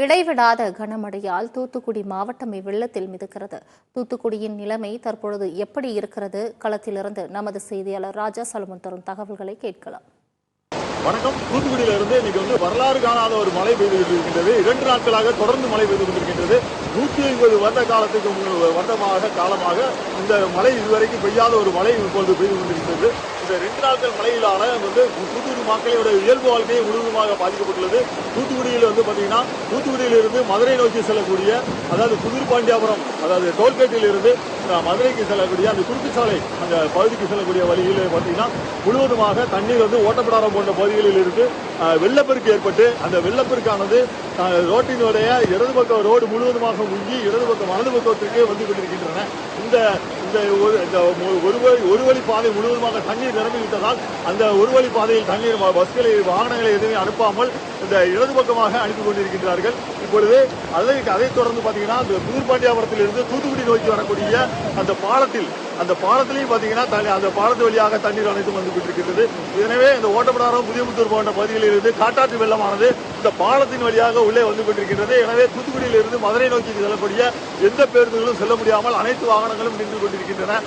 இடைவிடாத கனமழையால் தூத்துக்குடி மாவட்டமே வெள்ளத்தில் மிதக்கிறது. தூத்துக்குடியின் நிலைமை தற்பொழுது எப்படி இருக்கிறது? களத்திலிருந்து நமது செய்தியாளர் ராஜா சலமன் தரும் தகவல்களை கேட்கலாம். வணக்கம். தூத்துக்குடியிலிருந்து இன்னைக்கு வரலாறு காணாத ஒரு மழை பெய்து கொண்டிருக்கின்றது. 2 நாட்களாக தொடர்ந்து மழை பெய்து கொண்டிருக்கின்றது. 150 வருட காலமாக இந்த மழை இதுவரைக்கும் பெய்யாத ஒரு மழை இப்பொழுது பெய்து கொண்டிருக்கிறது. இந்த 2 நாட்கள் மழையிலான தூத்துக்குடி மக்களோட இயல்பு வாழ்க்கையை முழுவதுமாக பாதிக்கப்பட்டுள்ளது. தூத்துக்குடியில் பாத்தீங்கன்னா, தூத்துக்குடியிலிருந்து மதுரை நோக்கி செல்லக்கூடிய, அதாவது புதூர் பாண்டியாபுரம், அதாவது டோல்கேட்டில் இருந்து மதுரைக்கு செல்லக்கூடிய அந்த குறுக்கு சாலை அந்த பகுதிக்கு செல்லக்கூடிய வழியில் பார்த்தீங்கன்னா முழுவதுமாக தண்ணீர் ஓட்டப்படாரம் போன்ற பகுதிகளில் இருந்து வெள்ளப்பெருக்கு ஏற்பட்டு அந்த வெள்ளப்பெருக்கானது ரோட்டினுடைய இடது பக்கம் ரோடு முழுவதுமாக முங்கி இடது பக்கம் வலது பக்கத்திற்கே வந்து கொண்டிருக்கின்றன. இந்த ஒரு வழி பாதை முழுவதுமாக தண்ணீர் நிரம்பிவிட்டதால் அந்த ஒரு வழி பாதையில் தண்ணீர் பஸ்களை வாகனங்களை எதுவுமே அனுப்பாமல் இந்த இடது பக்கமாக அனுப்பி கொண்டிருக்கின்றார்கள். இப்பொழுது அதைத் தொடர்ந்து பார்த்தீங்கன்னா புதூர் பாண்டியாபுரத்தில் இருந்து தூத்துக்குடி நோக்கி வரக்கூடிய அந்த பாலத்திலையும் பார்த்தீங்கன்னா அந்த பாலத்து வழியாக தண்ணீர் அனைத்தும் வந்து கொண்டிருக்கிறது. எனவே இந்த ஓட்டப்படாரம், புதியமுத்தூர் போன்ற பகுதிகளில் இருந்து காட்டாற்று வெள்ளமானது இந்த பாலத்தின் வழியாக உள்ளே வந்து கொண்டிருக்கிறது. எனவே தூத்துக்குடியில் இருந்து மதுரை நோக்கி செல்லக்கூடிய எந்த பேருந்துகளும் செல்ல முடியாமல் அனைத்து வாகனங்களும் நின்று கொண்டிருக்கின்றன.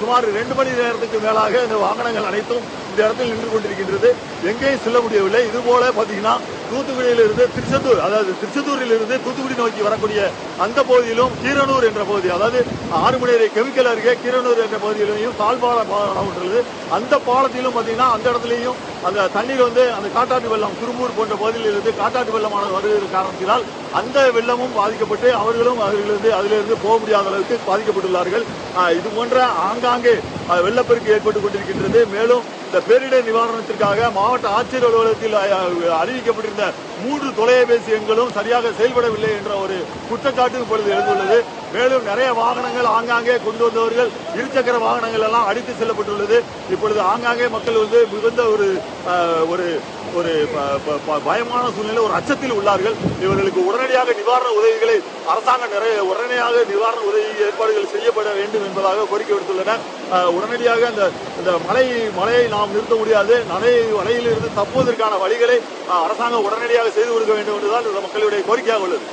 சுமார் 2 மணி நேரத்துக்கு மேலாக இந்த வாகனங்கள் அனைத்தும் இந்த இடத்தில் நின்று கொண்டிருக்கின்றது. எங்கேயும் செல்ல முடியவில்லை. இதுபோல பார்த்தீங்கன்னா தூத்துக்குடியில் இருந்து திருச்செந்தூர், அதாவது திருச்செந்தூரில் இருந்து தூத்துக்குடி நோக்கி வரக்கூடிய அந்த பகுதியிலும் கீரனூர் என்ற பகுதி, அதாவது ஆறுமணியரை கெமிக்கல் அருகே கீரனூர் என்ற பகுதியிலையும் தாழ்பாலம் உள்ளது. அந்த பாலத்திலும் பார்த்தீங்கன்னா அந்த இடத்துலையும் அந்த தண்ணீர் அந்த காட்டாற்று வெள்ளம், குறும்பூர் போன்ற பகுதியில் இருந்து காட்டாற்று வெள்ளமான வருகிற காரணத்தினால் அந்த வெள்ளமும் பாதிக்கப்பட்டு அவர்களும் அதிலிருந்து போக முடியாத அளவுக்கு பாதிக்கப்பட்டுள்ளார்கள். இது போன்ற ஆங்காங்கே வெள்ளப்பெருக்கு ஏற்பட்டுக் கொண்டிருக்கின்றது. மேலும் இந்த பேரிடர் நிவாரணத்திற்காக மாவட்ட ஆட்சியர் அலுவலகத்தில் அறிவிக்கப்பட்டிருந்த 3 தொலைபேசி எண்களும் சரியாக செயல்படவில்லை என்ற ஒரு குற்றச்சாட்டு இப்பொழுது எழுந்துள்ளது. மேலும் நிறைய வாகனங்கள் ஆங்காங்கே கொண்டு வந்தவர்கள் இருசக்கர வாகனங்கள் எல்லாம் அடித்து செல்லப்பட்டுள்ளது. இப்பொழுது ஆங்காங்கே மக்கள் மிகுந்த ஒரு பயமான சூழ்நிலை, ஒரு அச்சத்தில் உள்ளார்கள். இவர்களுக்கு உடனடியாக நிவாரண உதவிகளை அரசாங்கம் உடனடியாக நிவாரண உதவி ஏற்பாடுகள் செய்யப்பட வேண்டும் என்பதாக கோரிக்கை விடுத்துள்ளனர். உடனடியாக இந்த மழையை நாம் நிறுத்த முடியாது. மழையில் இருந்து தப்புவதற்கான வழிகளை அரசாங்கம் உடனடியாக செய்து கொடுக்க வேண்டும் என்றுதான் இந்த மக்களுடைய கோரிக்கையாக உள்ளது.